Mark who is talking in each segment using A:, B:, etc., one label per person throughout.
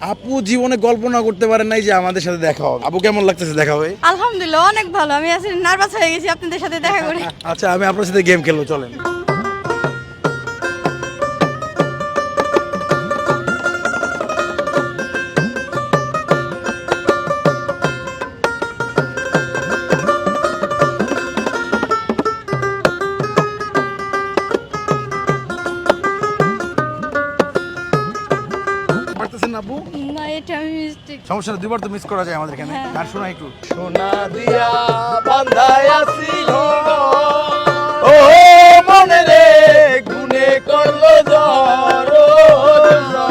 A: আপু জীবনে কল্পনা করতে পারেন নাই যে আমাদের সাথে দেখা হবে। আপু কেমন লাগতেছে দেখা হবে?
B: আলহামদুলিল্লাহ অনেক ভালো। আমি আসলে নার্ভাস হয়ে গেছি আপনাদের সাথে দেখা করে।
A: আচ্ছা আমি আপনার সাথে গেম খেলবো, চলেন। পারতেছেন না আপু?
B: না, এটা আমি মিস্টেক।
A: সমস্যা না, দুবার তো মিস করা যায় আমাদের এখানে।
B: হ্যাঁ।
A: গান শোনা একটু।
C: সোনা দিয়া বান্ধায় আছিল ও মনে রে গুনে করলো জ্বর
B: রোজা।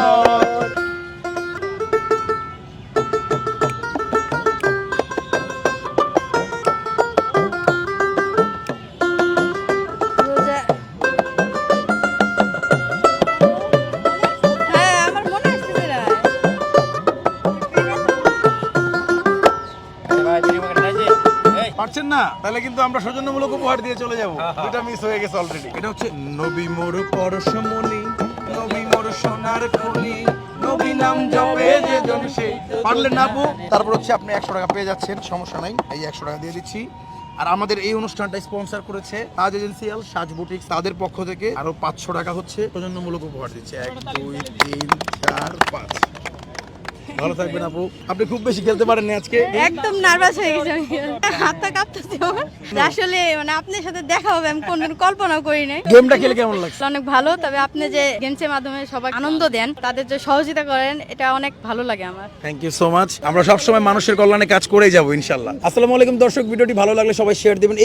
B: হ্যাঁ, আমার মনে আসতেছে না।
A: পারছেন না? তাহলে কিন্তু আমরা সৌজন্যমূলক উপহার দিয়ে চলে যাবো। দুটা মিস হয়ে গেছে অলরেডি। এটা হচ্ছে নবী মোর পরশমণি, নবী মোর সোনার খনি, নবী নাম জপে যে জন সে। পারলেন না আপু? তারপর হচ্ছে আপনি 100 টাকা পেয়ে যাচ্ছেন, সমস্যা নাই। এই 100 টাকা দিয়ে দিচ্ছি। আর আমাদের এই অনুষ্ঠানটা স্পন্সর করেছে সাজ এজেন্সিয়াল, সাজ বুটিক্স। তাদের পক্ষ থেকে আরো 500 টাকা হচ্ছে সৌজন্যমূলক উপহার দিচ্ছে। 1 2 3 4 5। ভালো থাকবেন আপু। আপনি খুব বেশি খেলতে পারেননি আজকে।
B: একদম নার্ভাস হয়ে গেছি আমি। হাতটা কাঁপতেছে আমার। আসলে মানে আপনার সাথে দেখা হবে আমি কোনদিন কল্পনা করি নাই।
A: গেমটা খেলে কেমন লাগছে?
B: অনেক ভালো, তবে আপনি যে গেমসের মাধ্যমে সবাই আনন্দ দেন, তাদের যে সহযোগিতা করেন, এটা অনেক ভালো লাগে আমার।
A: Thank you so much. আমরা সবসময় মানুষের কল্যাণে কাজ করেই যাবো ইনশাল্লাহ। আসসালামু আলাইকুম দর্শক, ভিডিওটি ভালো লাগলে সবাই শেয়ার দিবেন।